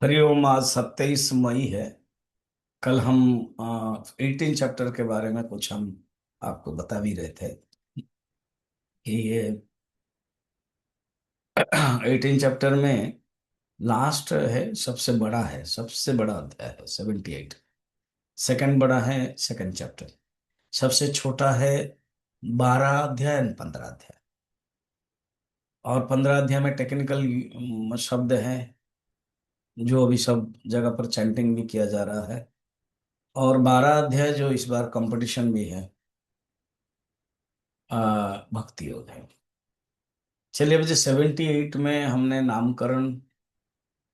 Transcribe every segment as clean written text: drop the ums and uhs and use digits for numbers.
हरिओम। आज 27 मई है। कल हम 18 चैप्टर के बारे में कुछ हम आपको बता भी रहे थे कि ये 18 चैप्टर में लास्ट है, सबसे बड़ा है, सबसे बड़ा अध्याय है 78। सेकंड बड़ा है सेकंड चैप्टर। सबसे छोटा है 12 अध्याय, 15 अध्याय। और 15 अध्याय में टेक्निकल शब्द हैं जो अभी सब जगह पर चैंटिंग भी किया जा रहा है। और 12 अध्याय जो इस बार कंपटीशन भी है, भक्ति योग है। चलिए, बजे 78 में हमने नामकरण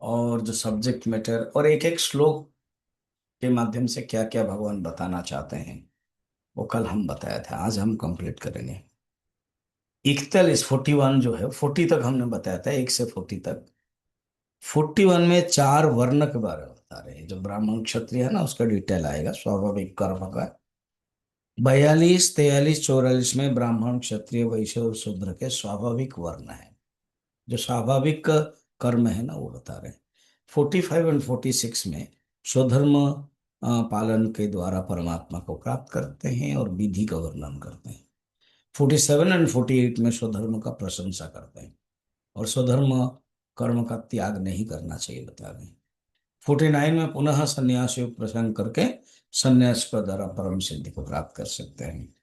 और जो सब्जेक्ट मैटर और एक एक श्लोक के माध्यम से क्या क्या भगवान बताना चाहते हैं वो कल हम बताया था। आज हम कंप्लीट करेंगे 41 जो है। 40 तक हमने बताया था, 1 से 40 तक। 41 में 4 वर्ण के बारे में बता रहे हैं। जो ब्राह्मण क्षत्रिय है ना, उसका डिटेल आएगा, स्वाभाविक कर्म का। 42, 43, 44 में ब्राह्मण क्षत्रिय वैश्य और शूद्र के स्वाभाविक वर्ण है। जो स्वाभाविक कर्म है ना, वो बता रहे हैं। 45 एंड 46 में स्वधर्म पालन के द्वारा परमात्मा को प्राप्त करते हैं और विधि का वर्णन करते हैं। 47 एंड 48 में स्वधर्म का प्रशंसा करते हैं और स्वधर्म कर्म का त्याग नहीं करना चाहिए, बता रहे हैं। 49 में पुनः संन्यास योग प्रसंग करके संन्यास के द्वारा परम सिद्धि को प्राप्त कर सकते हैं।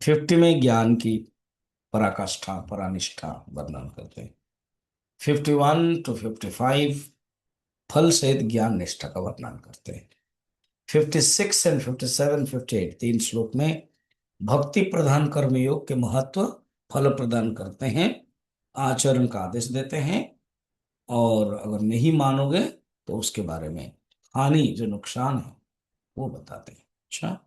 50 में ज्ञान की पराकाष्ठा परानिष्ठा वर्णन करते हैं। 51 to 55 फल सहित ज्ञान निष्ठा का वर्णन करते हैं। 56 एंड 57, 58 3 श्लोक में भक्ति प्रधान कर्मयोग के महत्व, फल प्रदान करते हैं, आचरण का आदेश देते हैं। और अगर नहीं मानोगे तो उसके बारे में हानि, जो नुकसान है, वो बताते हैं। अच्छा,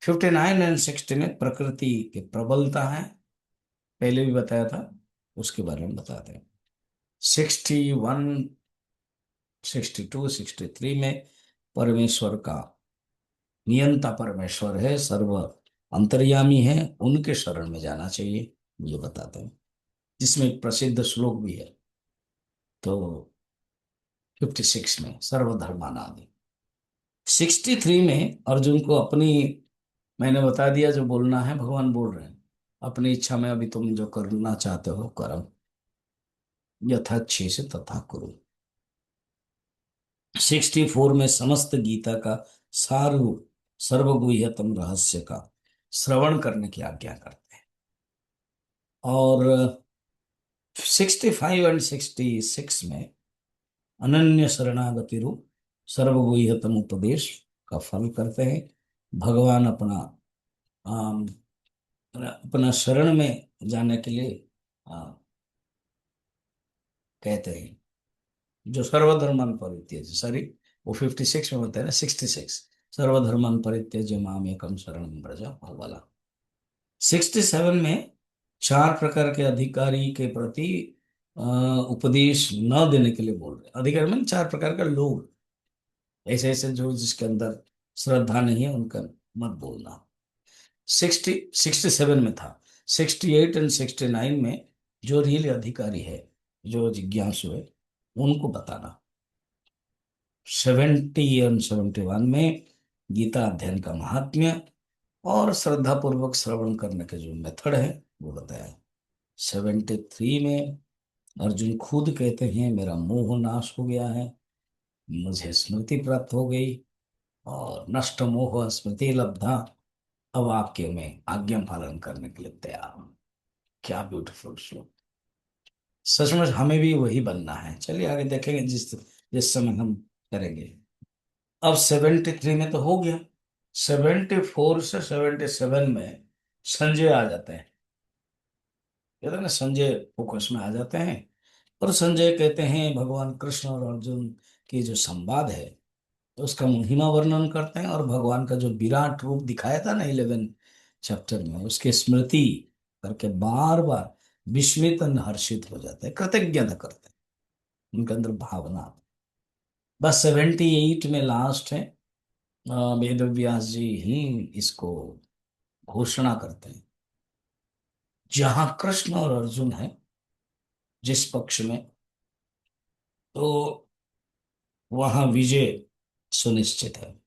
59 एंड 60 में प्रकृति की प्रबलता है, पहले भी बताया था, उसके बारे में बताते हैं। 61, 62, 63 में परमेश्वर का नियंता परमेश्वर है, सर्व अंतर्यामी है, उनके शरण में जाना चाहिए, ये बताते हैं। जिसमें एक प्रसिद्ध श्लोक भी है। तो 56 में सर्वधर्मानादि। 63 में अर्जुन को अपनी, मैंने बता दिया जो बोलना है, भगवान बोल रहे हैं अपनी इच्छा में, अभी तुम जो करना चाहते हो करो, यथाच्छे से तथा करो। 64 में समस्त गीता का सार सर्वगुह्यतम रहस्य का श्रवण करने की आज्ञा करते हैं। और 65 एंड 66 में अनन्य शरणागति रूप सर्वगुह्यतम उपदेश का फल करते हैं। भगवान आम, अपना शरण में जाने के लिए कहते हैं। जो सर्वधर्मान परित्यज्य, सॉरी, वो 56 में होता है ना, 66। सर्वधर्मान परित्यज्य माम एकम शरणं व्रज, वो वाला। 67 में 4 प्रकार के अधिकारी के प्रति उपदेश न देने के लिए बोल रहे हैं। अधिकारी में 4 प्रकार का लोग, ऐसे ऐसे जो जिसके अंदर श्रद्धा नहीं है, उनका मत बोलना। 67 में था। 68 एंड 69 में जो रियल अधिकारी है, जो जिज्ञासु है, उनको बताना। 70 एंड 71 में गीता अध्ययन का महात्म्य और श्रद्धा पूर्वक श्रवण करने के जो मेथड है, वो बताया। 73 में अर्जुन खुद कहते हैं, मेरा मोह नाश हो गया है, मुझे स्मृति प्राप्त हो गई, और नष्ट मोह स्मृति लब्धा, अब आपके मैं आज्ञा पालन करने के लिए तैयार हूं। क्या ब्यूटीफुल श्लोक। सचमुच हमें भी वही बनना है। चलिए आगे देखेंगे, जिस जिस समय हम करेंगे। अब 73 में तो हो गया। 74 से 77 में संजय आ जाते हैं। कहते हैं ना, संजय फोकस में आ जाते हैं। और संजय कहते हैं भगवान कृष्ण और अर्जुन की जो संवाद है, तो उसका महिमा वर्णन करते हैं। और भगवान का जो विराट रूप दिखाया था ना 11 चैप्टर में, उसकी स्मृति करके बार बार विस्मित और हर्षित हो जाते हैं, कृतज्ञता करते हैं, उनके अंदर भावना। बस 78 में लास्ट है। वेद व्यास जी ही इसको घोषणा करते हैं। जहां कृष्ण और अर्जुन है जिस पक्ष में, तो वहां विजय सुनिश्चित है।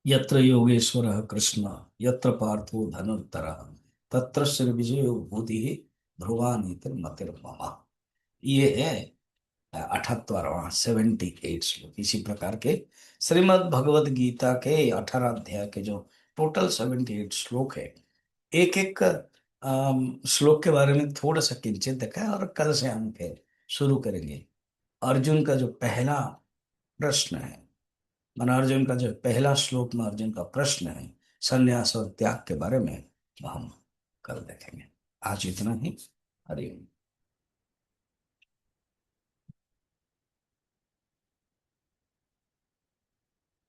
यत्र योगेश्वर कृष्ण, यत्र पार्थो धनुर्धर, तत्र श्री विजय भूति ध्रुवानीति मतिर्मम। ये है 78वां 78 श्लोक। इसी प्रकार के श्रीमद् भगवत गीता के 18 अध्याय के जो टोटल 78 श्लोक है, एक एक श्लोक के बारे में थोड़ा सा किंचित देखा है, और कल से हम फिर शुरू करेंगे। अर्जुन का जो पहला प्रश्न है, माना अर्जुन का जो पहला श्लोक में अर्जुन का प्रश्न है संन्यास और त्याग के बारे में, वो हम कल देखेंगे। आज इतना ही। हरि ओम।